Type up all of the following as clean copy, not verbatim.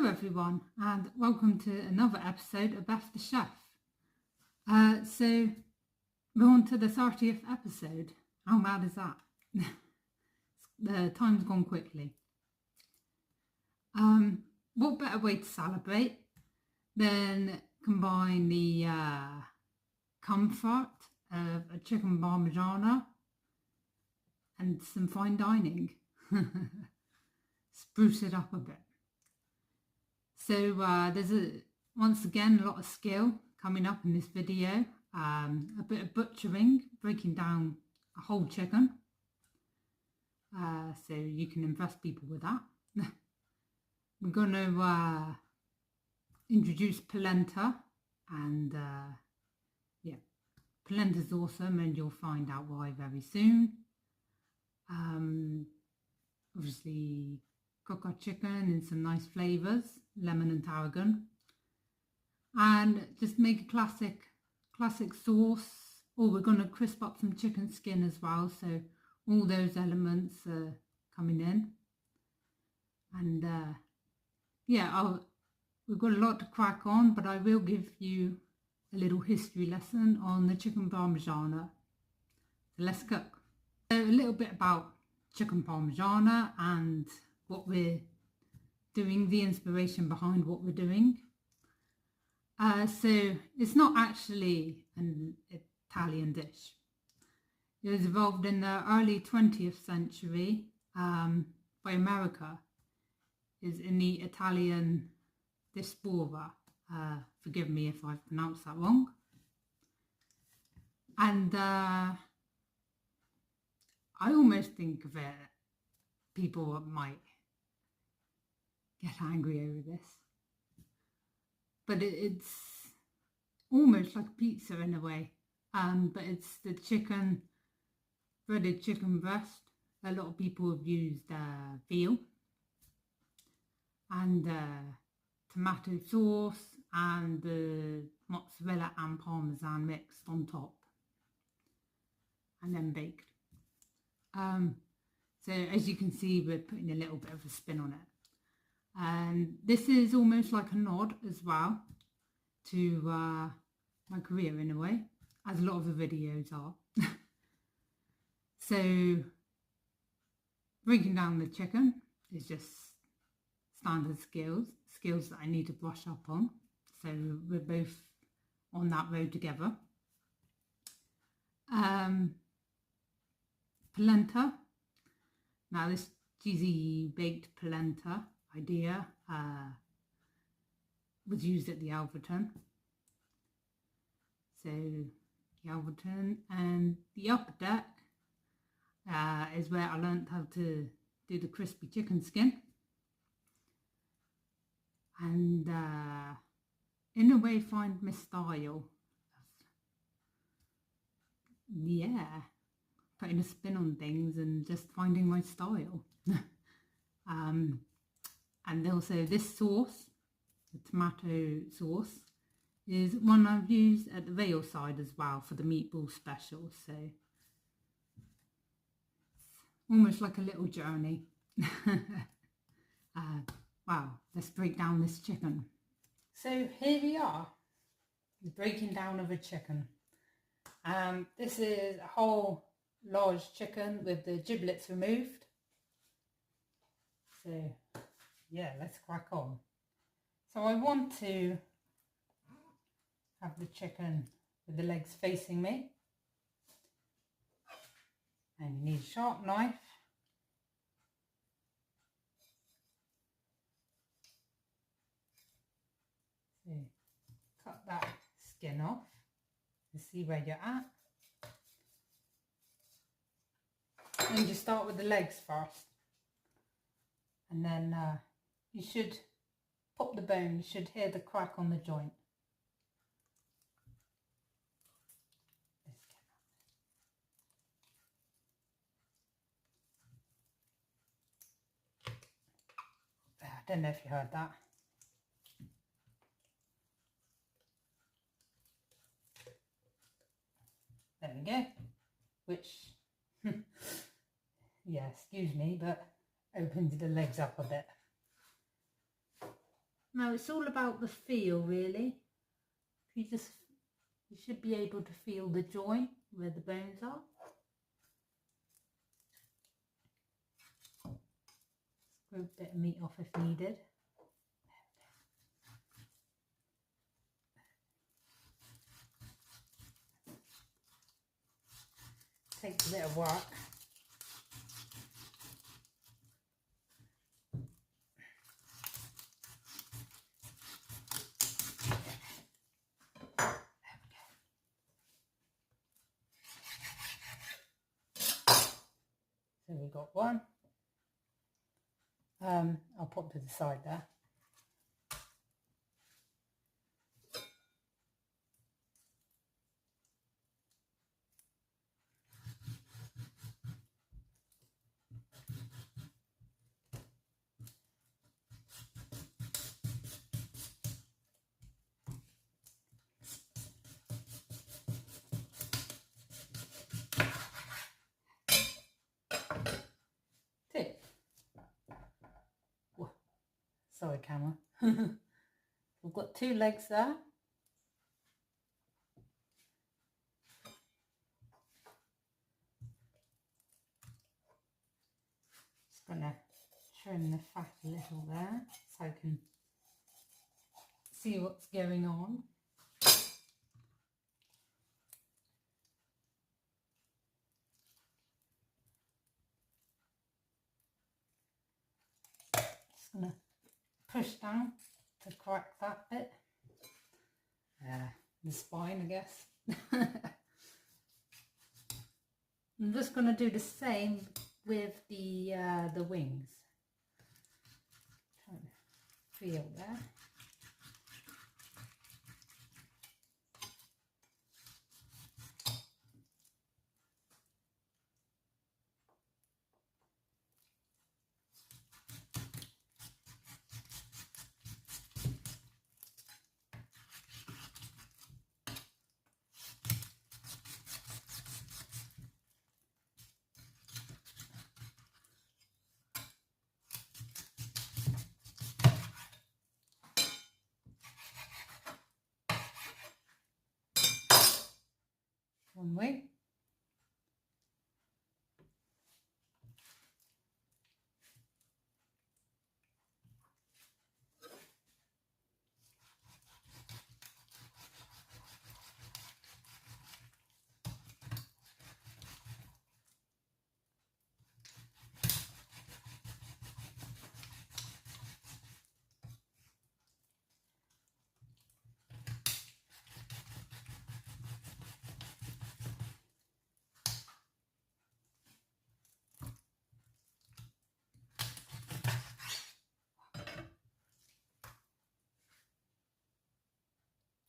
Hello everyone and welcome to another episode of Beth the Chef. So we're on to the 30th episode. How mad is that? The time's gone quickly. What better way to celebrate than combine the comfort of a chicken parmigiana and some fine dining. Spruce it up a bit. So there's once again a lot of skill coming up in this video. A bit of butchering, breaking down a whole chicken. So you can impress people with that. We're going to introduce polenta, and yeah, polenta's awesome, and you'll find out why very soon. Obviously cook our chicken in some nice flavours, lemon and tarragon, and just make a classic sauce. Oh, we're going to crisp up some chicken skin as well, so all those elements are coming in. And yeah, we've got a lot to crack on, but I will give you a little history lesson on the chicken parmigiana. So let's cook. So a little bit about chicken parmigiana and what we're doing, the inspiration behind what we're doing. So it's not actually an Italian dish. It was evolved in the early 20th century by America. Is in the Italian diaspora. Forgive me if I've pronounced that wrong. And I almost think of it, people might get angry over this, but it's almost like pizza in a way, but it's the breaded chicken breast. A lot of people have used veal and tomato sauce and the mozzarella and parmesan mixed on top and then baked. So as you can see, we're putting a little bit of a spin on it. And this is almost like a nod as well to my career in a way, as a lot of the videos are. So breaking down the chicken is just standard skills that I need to brush up on. So we're both on that road together. Polenta. Now this cheesy baked polenta idea was used at the Alverton. So the Alverton and the upper deck is where I learned how to do the crispy chicken skin. And in a way find my style. Yeah, putting a spin on things and just finding my style. And also this sauce, the tomato sauce, is one I've used at the Vale side as well for the meatball special. So it's almost like a little journey. Wow, let's break down this chicken. So here we are, the breaking down of a chicken. This is a whole large chicken with the giblets removed. So yeah, let's crack on. So I want to have the chicken with the legs facing me. And you need a sharp knife. So cut that skin off and see where you're at. And you start with the legs first. And then you should pop the bone, you should hear the crack on the joint. I don't know if you heard that. There we go. Which, yeah, excuse me, but opens the legs up a bit. Now it's all about the feel, really. You should be able to feel the joint where the bones are. Scrape a bit of meat off if needed. Takes a bit of work. So we've got one. I'll pop to the side there. Tip. Whoa. Sorry, camera. We've got 2 legs there. Just gonna trim the fat a little there so I can see what's going on. Just gonna push down to crack that bit. The spine, I guess. I'm just gonna do the same with the wings. Trying to feel there. One wing.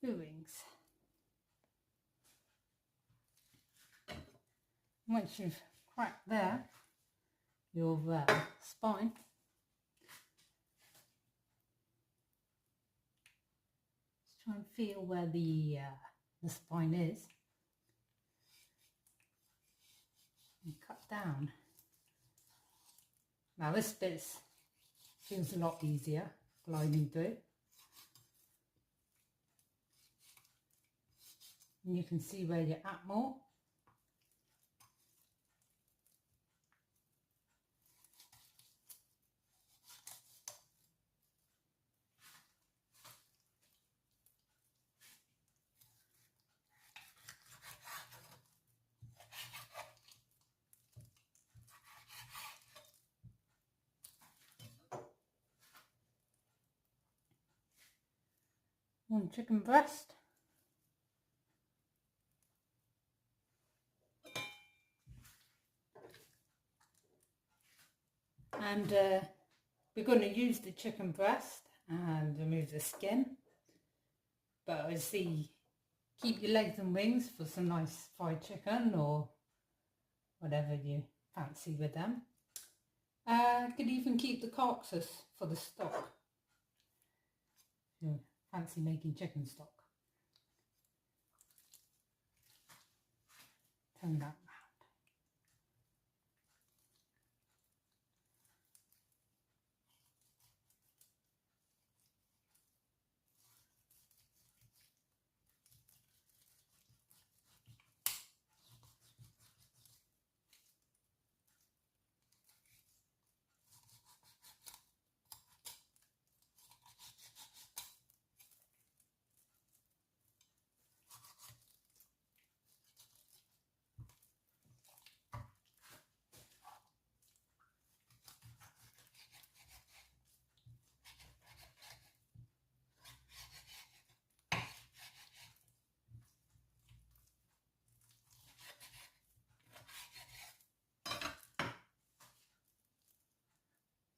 Wings. Once you've cracked there, your spine, just try and feel where the spine is and cut down. Now this bit feels a lot easier gliding through. And you can see where you're at more. One chicken breast. And we're going to use the chicken breast and remove the skin. But obviously, keep your legs and wings for some nice fried chicken or whatever you fancy with them. Could even keep the carcass for the stock. If you fancy making chicken stock. Turn that.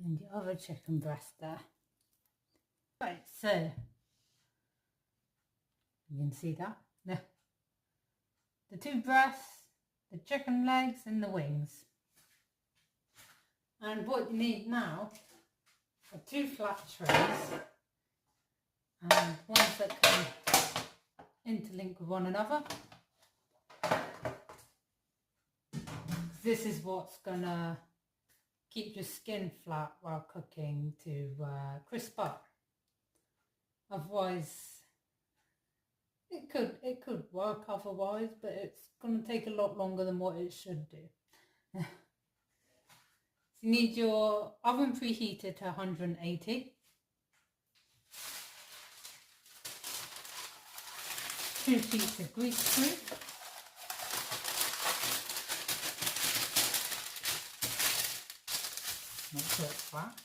and the other chicken breast there. Right, so you can see that. The two breasts, the chicken legs and the wings. And what you need now are two flat trays and ones that can interlink with one another. This is what's gonna keep your skin flat while cooking to crisp up. Otherwise, it could work otherwise, but it's gonna take a lot longer than what it should do. So you need your oven preheated to 180. 2 sheets of greaseproof. Make sure it's flat.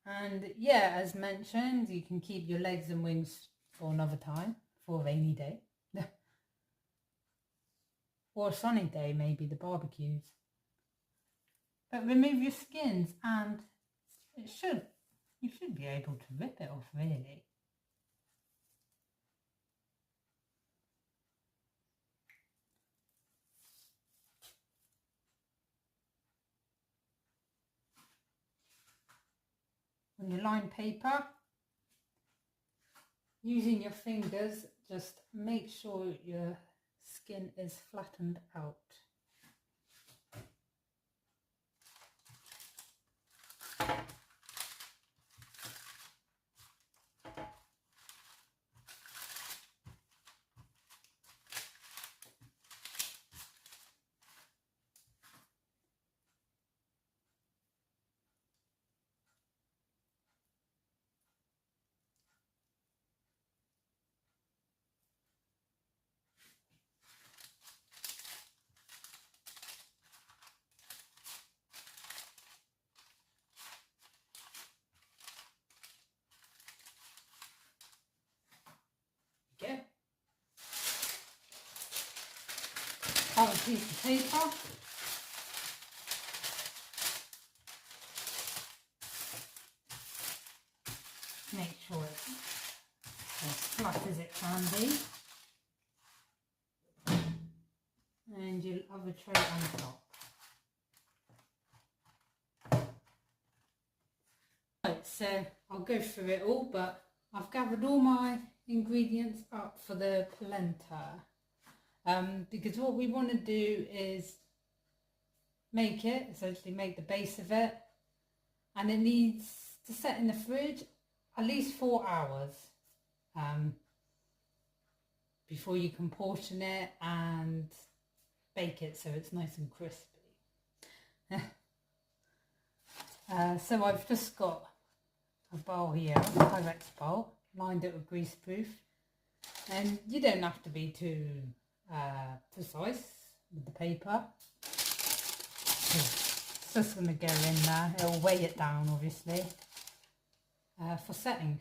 And yeah, as mentioned, you can keep your legs and wings for another time, for a rainy day. Or a sunny day, maybe the barbecues. But remove your skins and you should be able to rip it off, really. On your lined paper, using your fingers, just make sure your skin is flattened out. Okay. Have a piece of paper. Make sure it's as flat as it can be. And you'll have a tray on top. Right, so I'll go through it all, but I've gathered all my ingredients up for the polenta. Because what we want to do is essentially make the base of it, and it needs to set in the fridge at least 4 hours before you can portion it and bake it so it's nice and crispy. So I've just got a bowl here, a Pyrex bowl, lined it with greaseproof, and you don't have to be too precise with the paper. It's just going to go in there, it'll weigh it down obviously for setting.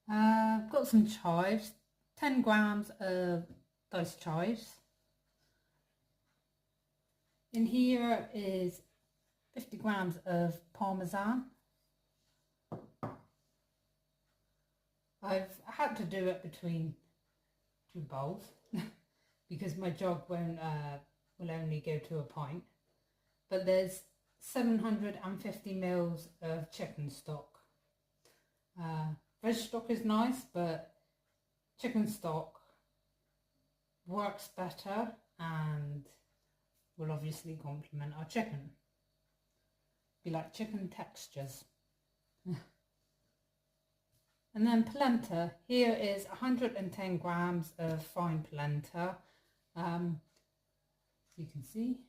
I've got some chives, 10 grams of diced chives. In here is 50 grams of Parmesan. I've had to do it between 2 bowls because my jug will only go to a pint. But there's 750 mils of chicken stock. Veg stock is nice, but chicken stock works better and will obviously complement our chicken. Be like chicken textures. And then polenta, here is 110 grams of fine polenta. You can see.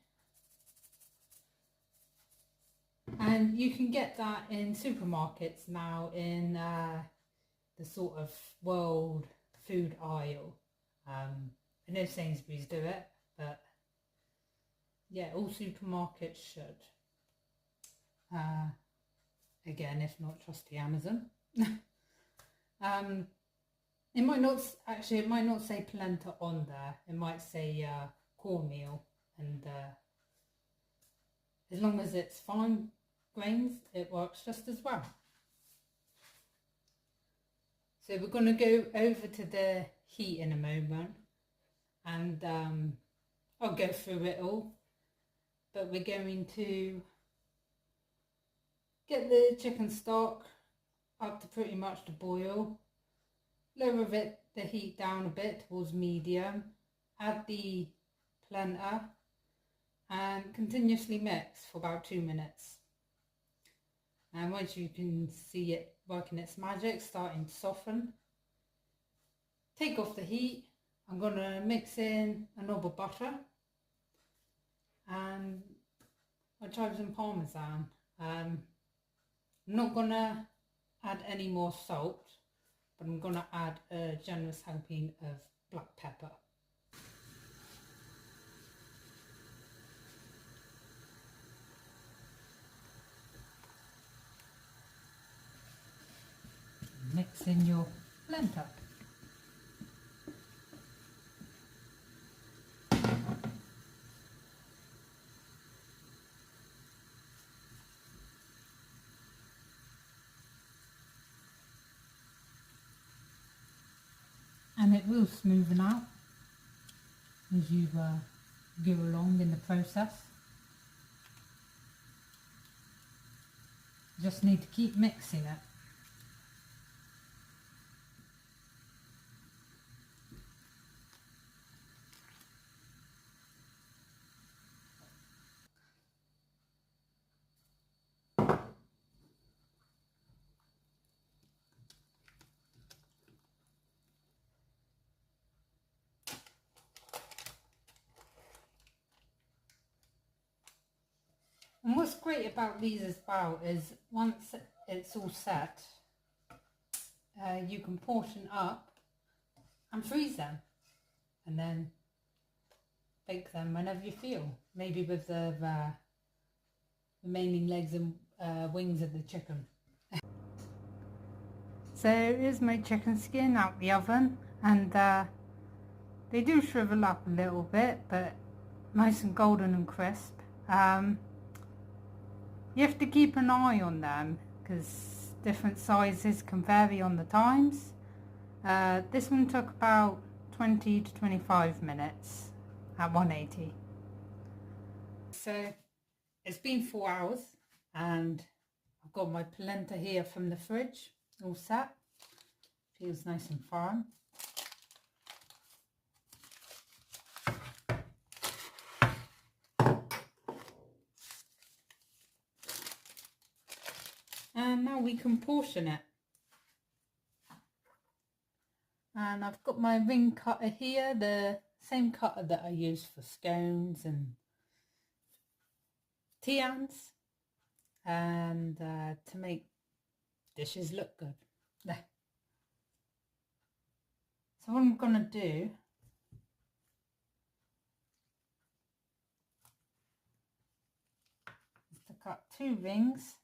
And you can get that in supermarkets now in the sort of world food aisle. I know Sainsbury's do it, but yeah, all supermarkets should. Again, if not, trust the Amazon. It might not, actually it might not say polenta on there. It might say cornmeal, and as long as it's fine grains, it works just as well. So we're going to go over to the heat in a moment, and I'll go through it all, but we're going to get the chicken stock up to pretty much the boil, lower the heat down a bit towards medium, add the polenta and continuously mix for about 2 minutes. And once you can see it working its magic, starting to soften, take off the heat. I'm going to mix in a knob of butter and I'll try some Parmesan. I'm not going to add any more salt, but I'm going to add a generous helping of black pepper. Mix in your polenta. And it will smoothen out as you go along in the process. Just need to keep mixing it. And what's great about these as well is once it's all set, you can portion up and freeze them and then bake them whenever you feel, maybe with the remaining legs and wings of the chicken. So here's my chicken skin out the oven, and they do shrivel up a little bit, but nice and golden and crisp. You have to keep an eye on them because different sizes can vary on the times. This one took about 20 to 25 minutes at 180. So it's been 4 hours and I've got my polenta here from the fridge all set. Feels nice and firm. And now we can portion it. And I've got my ring cutter here, the same cutter that I use for scones and tians, and to make dishes look good. There. So what I'm going to do is to cut 2 rings.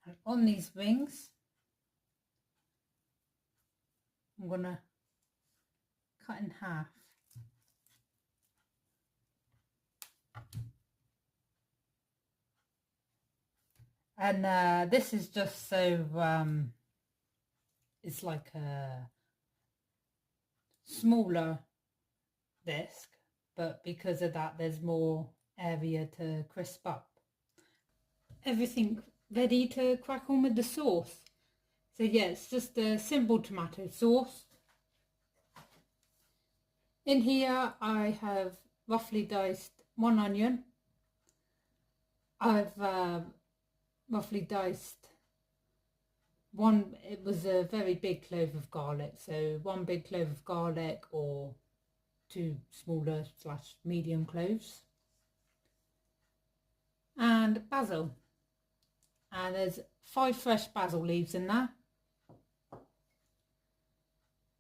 And on these rings, I'm going to cut in half. And this is just so it's like a smaller disc, but because of that there's more area to crisp up. Everything ready to crack on with the sauce. So yeah, it's just a simple tomato sauce. In here I have roughly diced 1 onion. I've roughly diced it was a very big clove of garlic, so 1 big clove of garlic or 2 smaller / medium cloves, and basil, and there's 5 fresh basil leaves in there.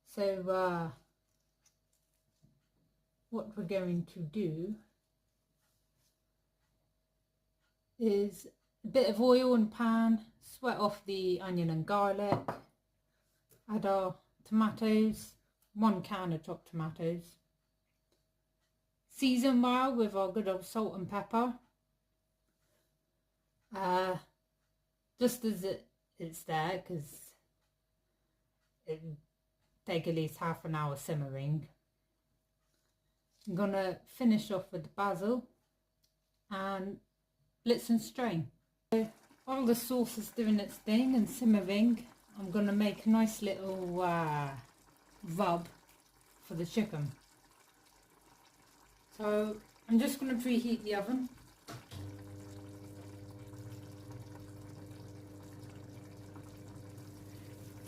So what we're going to do is a bit of oil in pan, sweat off the onion and garlic, add our tomatoes, 1 can of chopped tomatoes, season well with our good old salt and pepper, just as it's there, because it will take at least half an hour simmering. I'm going to finish off with the basil and blitz and strain. So while the sauce is doing its thing and simmering, I'm going to make a nice little rub for the chicken. So I'm just going to preheat the oven.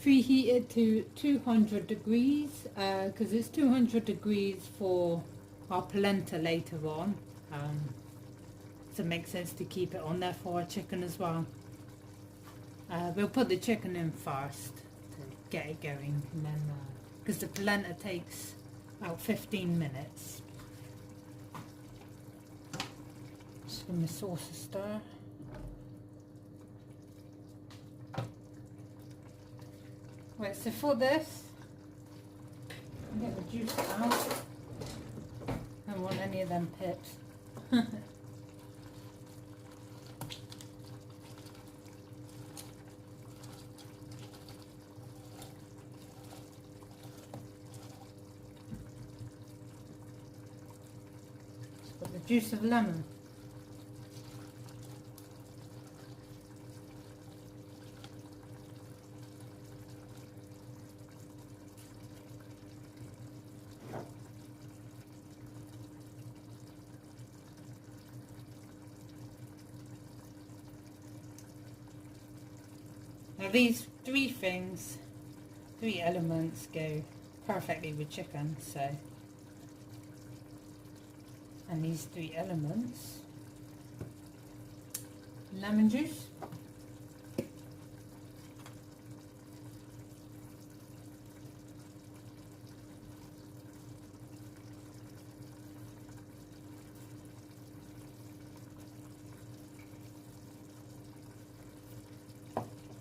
Preheat it to 200 degrees because it's 200 degrees for our polenta later on. So it makes sense to keep it on there for our chicken as well. We'll put the chicken in first to get it going, and then because the polenta takes about 15 minutes. Just give my sauce a stir. Right, so for this, get the juice out. I don't want any of them pips. Just got the juice of lemon. Now these three elements go perfectly with chicken, so, and these 3 elements, lemon juice,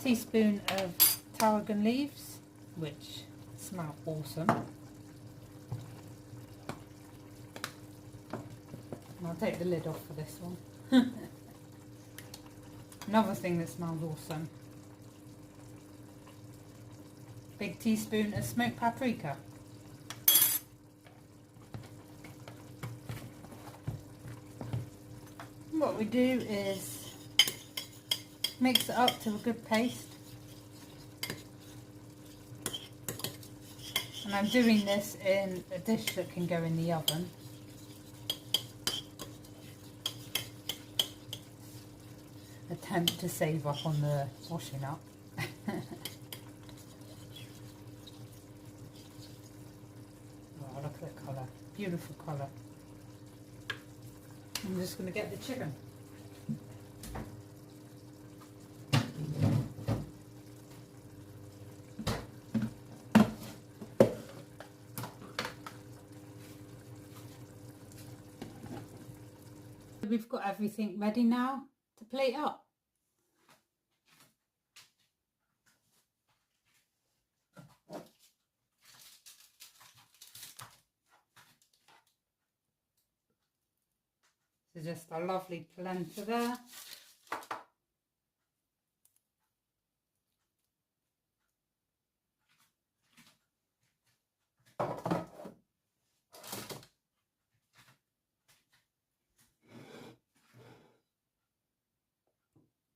teaspoon of tarragon leaves, which smell awesome. And I'll take the lid off for this one. Another thing that smells awesome. Big teaspoon of smoked paprika. And what we do is mix it up to a good paste. And I'm doing this in a dish that can go in the oven. Attempt to save up on the washing up. Oh, look at the colour. Beautiful colour. I'm just going to get the chicken. We've got everything ready now to plate up. So just a lovely polenta there.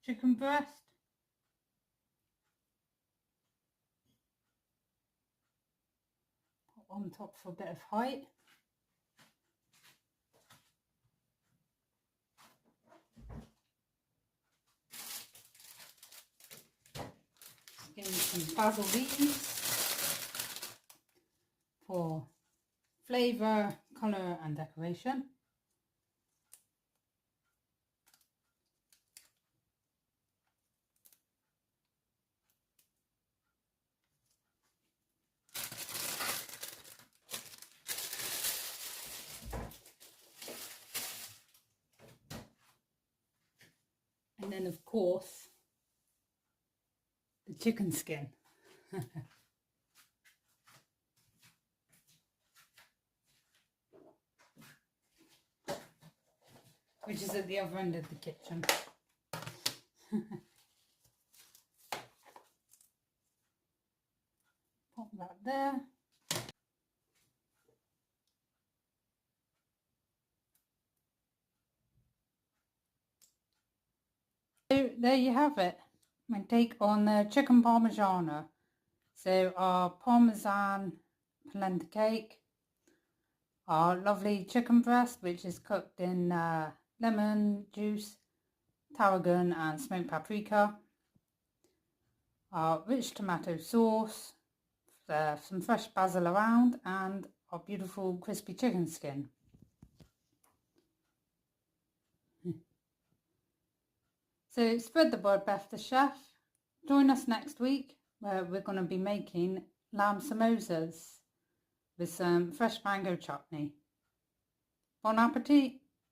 Chicken breast. Put on top for a bit of height. Give me some basil leaves for flavour, colour and decoration. And then of course the chicken skin. Which is at the other end of the kitchen. Pop that there. So there you have it. My take on the chicken parmigiana. So our parmesan polenta cake, our lovely chicken breast, which is cooked in lemon juice, tarragon and smoked paprika, our rich tomato sauce, some fresh basil around, and our beautiful crispy chicken skin. So spread the word, Beth the chef. Join us next week where we're going to be making lamb samosas with some fresh mango chutney. Bon appetit!